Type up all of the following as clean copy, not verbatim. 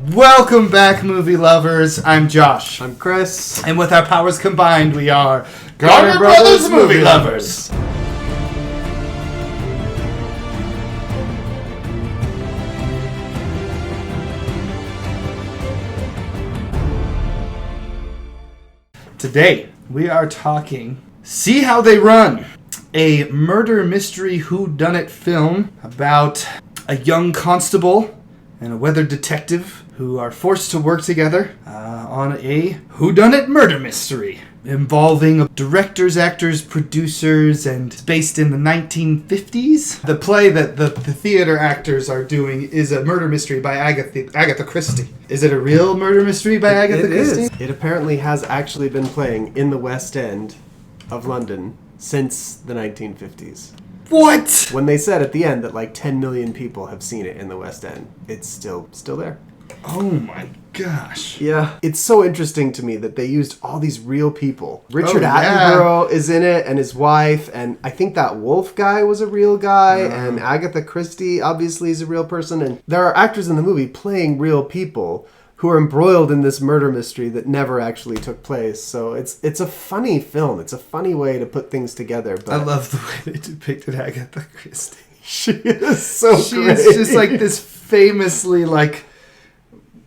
Welcome back, movie lovers. I'm Josh. I'm Chris. And with our powers combined, we are Garner Brothers Movie Lovers. Today, we are talking See How They Run, a murder mystery whodunit film about a young constable and a weather detective who are forced to work together on a whodunit murder mystery involving directors, actors, producers, and it's based in the 1950s. The play that the theater actors are doing is a murder mystery by Agatha Christie. Is it a real murder mystery by Agatha Christie? It apparently has actually been playing in the West End of London since the 1950s. What? When they said at the end that like 10 million people have seen it in the West End, it's still there. Oh my gosh. Yeah. It's so interesting to me that they used all these real people. Richard Attenborough is in it, and his wife, and I think that Wolf guy was a real guy, and Agatha Christie obviously is a real person, and there are actors in the movie playing real people who are embroiled in this murder mystery that never actually took place. So it's a funny film. It's a funny way to put things together. But I love the way they depicted Agatha Christie. She is so great. She's just like this famously like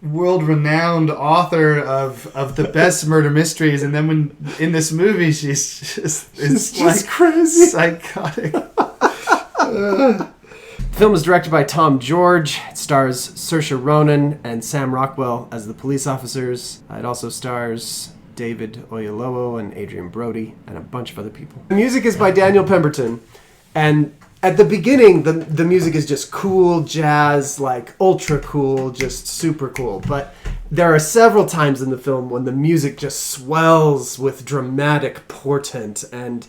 world-renowned author of the best murder mysteries, and then when in this movie she's just like crazy, psychotic. The film is directed by Tom George. It stars Saoirse Ronan and Sam Rockwell as the police officers. It also stars David Oyelowo and Adrian Brody and a bunch of other people. The music is by Daniel Pemberton, and at the beginning, the music is just cool jazz, like ultra cool, just super cool. But there are several times in the film when the music just swells with dramatic portent, and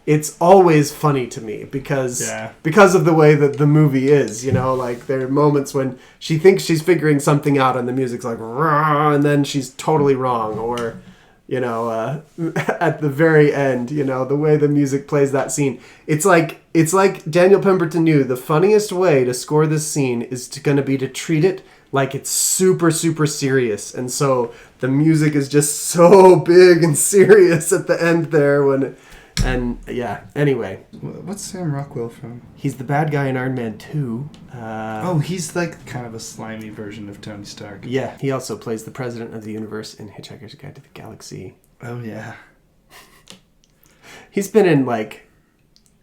it's always funny to me because of the way that the movie is. You know, like there are moments when she thinks she's figuring something out, and the music's like, rah, and then she's totally wrong, or you know, at the very end, you know, the way the music plays that scene. It's like Daniel Pemberton knew the funniest way to score this scene is going to be to treat it like it's super, super serious. And so the music is just so big and serious at the end there anyway. What's Sam Rockwell from? He's the bad guy in Iron Man 2. He's like kind of a slimy version of Tony Stark. Yeah, he also plays the president of the universe in Hitchhiker's Guide to the Galaxy. Oh, yeah. He's been in like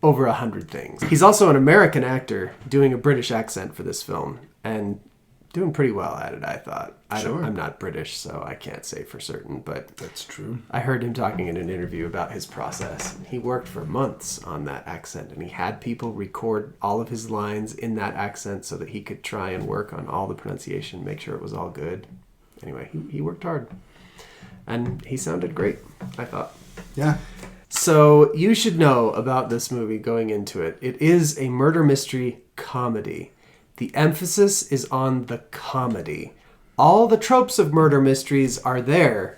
over 100 things. He's also an American actor doing a British accent for this film, and doing pretty well at it, I thought. I'm not British, so I can't say for certain, but that's true. I heard him talking in an interview about his process. He worked for months on that accent, and he had people record all of his lines in that accent so that he could try and work on all the pronunciation, make sure it was all good. Anyway, he worked hard. And he sounded great, I thought. Yeah. So you should know about this movie going into it. It is a murder mystery comedy. The emphasis is on the comedy. All the tropes of murder mysteries are there,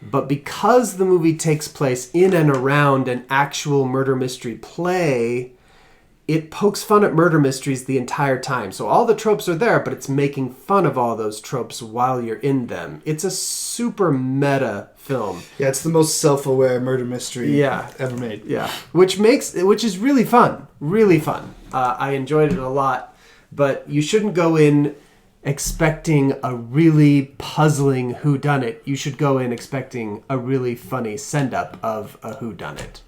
but because the movie takes place in and around an actual murder mystery play, it pokes fun at murder mysteries the entire time. So all the tropes are there, but it's making fun of all those tropes while you're in them. It's a super meta film. Yeah, it's the most self-aware murder mystery ever made. Yeah, which is really fun. Really fun. I enjoyed it a lot. But you shouldn't go in expecting a really puzzling whodunit. You should go in expecting a really funny send-up of a whodunit.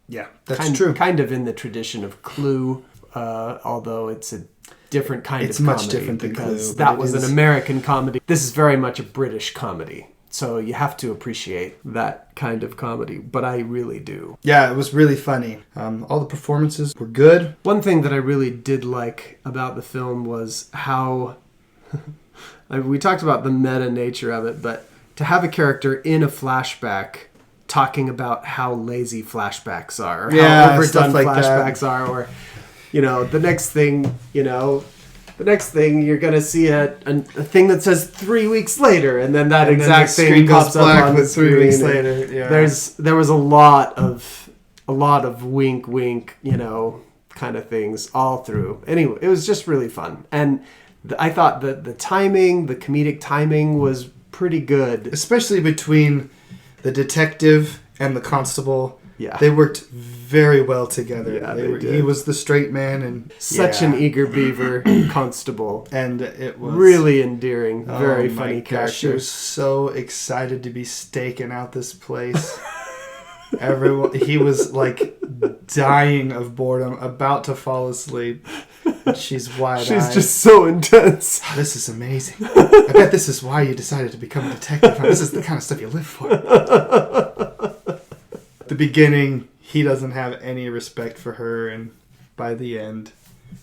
Yeah, that's true. Kind of in the tradition of Clue, although it's a different kind of comedy. It's much different than Clue. Because that was an American comedy. This is very much a British comedy. So you have to appreciate that kind of comedy, but I really do. Yeah, it was really funny. All the performances were good. One thing that I really did like about the film was how... we talked about the meta nature of it, but to have a character in a flashback talking about how lazy flashbacks are, how overdone like flashbacks are, or, you know, the next thing you're going to see a thing that says 3 weeks later, and then that exact thing pops up on the screen. 3 weeks later. Yeah. There was a lot of wink, wink, you know, kind of things all through. Anyway, it was just really fun. And I thought that the comedic timing was pretty good. Especially between the detective and the constable. Yeah. They worked very well together. Yeah, they did. He was the straight man and such an eager beaver constable. And it was really endearing, very funny gosh, character. she was so excited to be staking out this place. Everyone, he was like dying of boredom, about to fall asleep. She's wide-eyed. She's just so intense. Oh, this is amazing. I bet this is why you decided to become a detective. This is the kind of stuff you live for. The beginning, he doesn't have any respect for her, and by the end,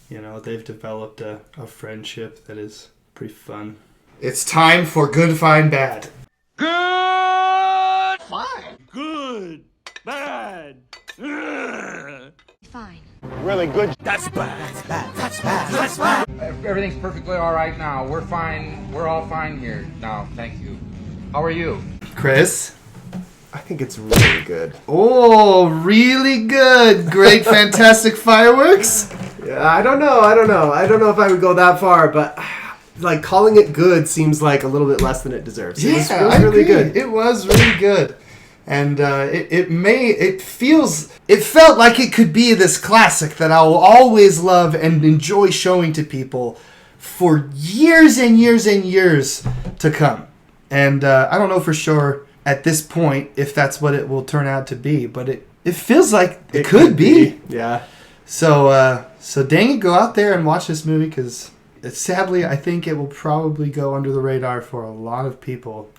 they've developed a friendship that is pretty fun. It's time for Good, Fine, Bad. Good! Fine. Good. Bad. Ugh. Fine. Really good. That's bad. That's bad. That's bad. That's bad. Everything's perfectly all right now. We're fine. We're all fine here now. Thank you. How are you? Chris? I think it's really good. Oh, really good. Great, fantastic fireworks? Yeah, I don't know. I don't know if I would go that far, but like calling it good seems like a little bit less than it deserves. It was really agree. good. It was really good. And it felt like it could be this classic that I will always love and enjoy showing to people for years and years and years to come. And I don't know for sure at this point if that's what it will turn out to be, but it feels like it could be. Yeah. So dang it, go out there and watch this movie, because sadly I think it will probably go under the radar for a lot of people.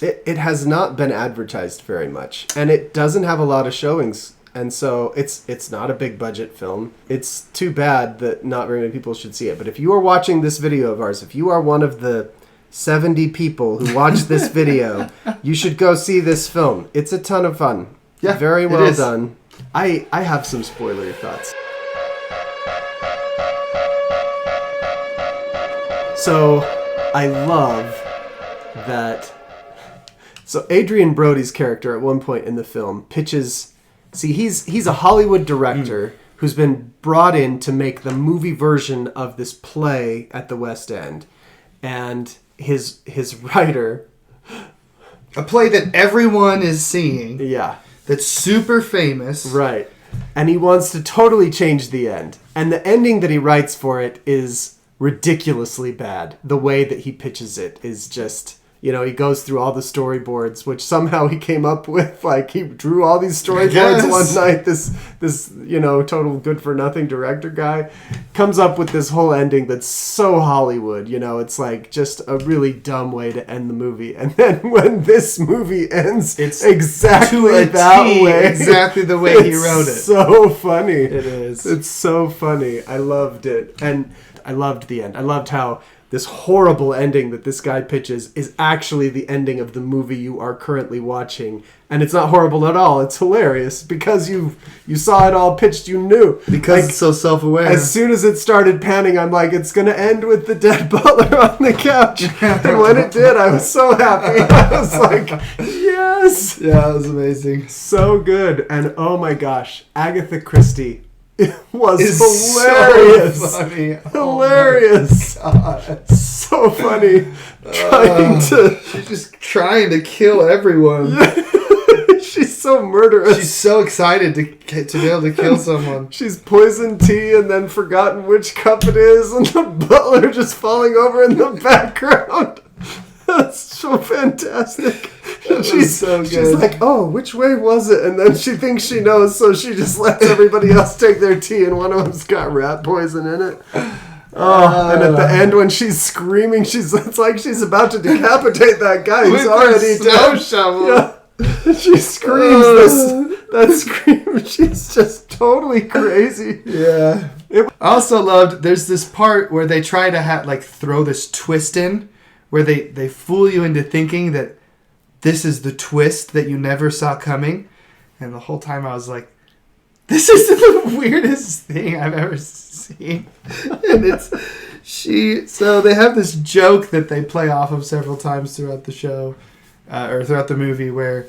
It has not been advertised very much, and it doesn't have a lot of showings, and so it's not a big budget film. It's too bad that not very many people should see it. But if you are watching this video of ours, if you are one of the 70 people who watch this video, you should go see this film. It's a ton of fun. Yeah, very well done. I have some spoilery thoughts. So I love that. So Adrian Brody's character at one point in the film pitches. See, he's a Hollywood director who's been brought in to make the movie version of this play at the West End, and his writer. A play that everyone is seeing. Yeah. That's super famous. Right. And he wants to totally change the end. And the ending that he writes for it is ridiculously bad. The way that he pitches it is just, he goes through all the storyboards, which somehow he came up with. Like, he drew all these storyboards one night. This total good for nothing director guy comes up with this whole ending that's so Hollywood. It's like just a really dumb way to end the movie. And then when this movie ends, it's exactly that way. Exactly the way he wrote it. It's so funny. It is. It's so funny. I loved it. And I loved the end. I loved how this horrible ending that this guy pitches is actually the ending of the movie you are currently watching. And it's not horrible at all. It's hilarious because you saw it all pitched, you knew. Because it's so self-aware. As soon as it started panning, I'm like, it's going to end with the dead butler on the couch. And when it did, I was so happy. I was like, yes. Yeah, it was amazing. So good. And oh my gosh, Agatha Christie. It was hilarious. So funny. Hilarious. Oh God. So funny. She's just trying to kill everyone. She's so murderous. She's so excited to be able to kill someone. She's poisoned tea and then forgotten which cup it is, and the butler just falling over in the background. That's so fantastic. She's so good. She's like, oh, which way was it? And then she thinks she knows, so she just lets everybody else take their tea, and one of them's got rat poison in it. Oh, and at the end when she's screaming, it's like she's about to decapitate that guy who's already dead. Shovel. Yeah. She screams that scream. She's just totally crazy. Yeah. I also loved, there's this part where they try to throw this twist in, where they fool you into thinking that this is the twist that you never saw coming. And the whole time I was like, this is the weirdest thing I've ever seen. And so they have this joke that they play off of several times throughout the show, or throughout the movie, where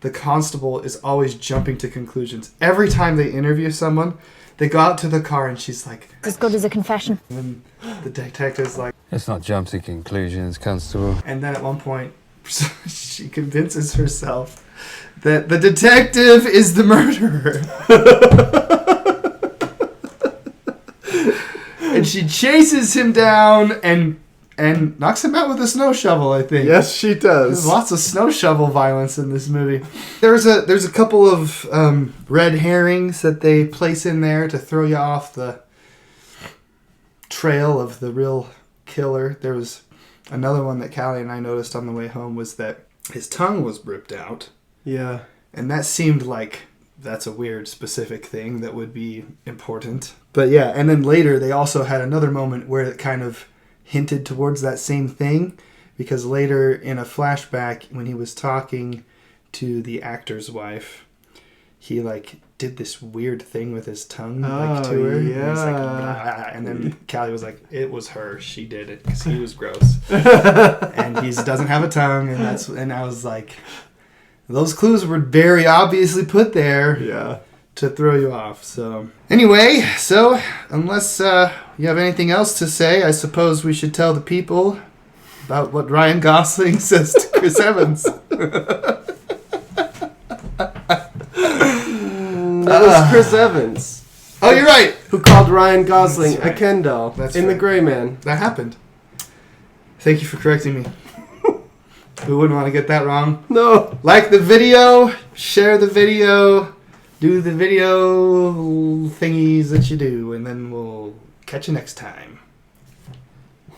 the constable is always jumping to conclusions. Every time they interview someone, they go out to the car and she's like, As good as a confession. and then the detective's like, Let's not jump to conclusions, Constable. and then at one point, she convinces herself that the detective is the murderer. And she chases him down and knocks him out with a snow shovel, I think. Yes, she There's does. lots of snow shovel violence in this movie. There's a couple of red herrings that they place in there to throw you off the trail of the real killer. There was another one that Callie and I noticed on the way home was that his tongue was ripped out. Yeah. And that seemed like that's a weird specific thing that would be important. But yeah, and then later they also had another moment where it kind of hinted towards that same thing, because later in a flashback when he was talking to the actor's wife, he like did this weird thing with his tongue like to her. Yeah. And, he's like, blah, and then Callie was like, it was her. She did it because he was gross. And he doesn't have a tongue, and I was like, those clues were very obviously put there. Yeah. To throw you off. So anyway, unless you have anything else to say, I suppose we should tell the people about what Ryan Gosling says to Chris Evans. That was Chris Evans. Oh, you're right. Who called Ryan Gosling That's right. a Ken doll That's in right. The Gray Man. That happened. Thank you for correcting me. Who wouldn't want to get that wrong? No. Like the video, share the video, do the video thingies that you do, and then we'll catch you next time.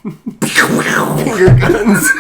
Finger guns.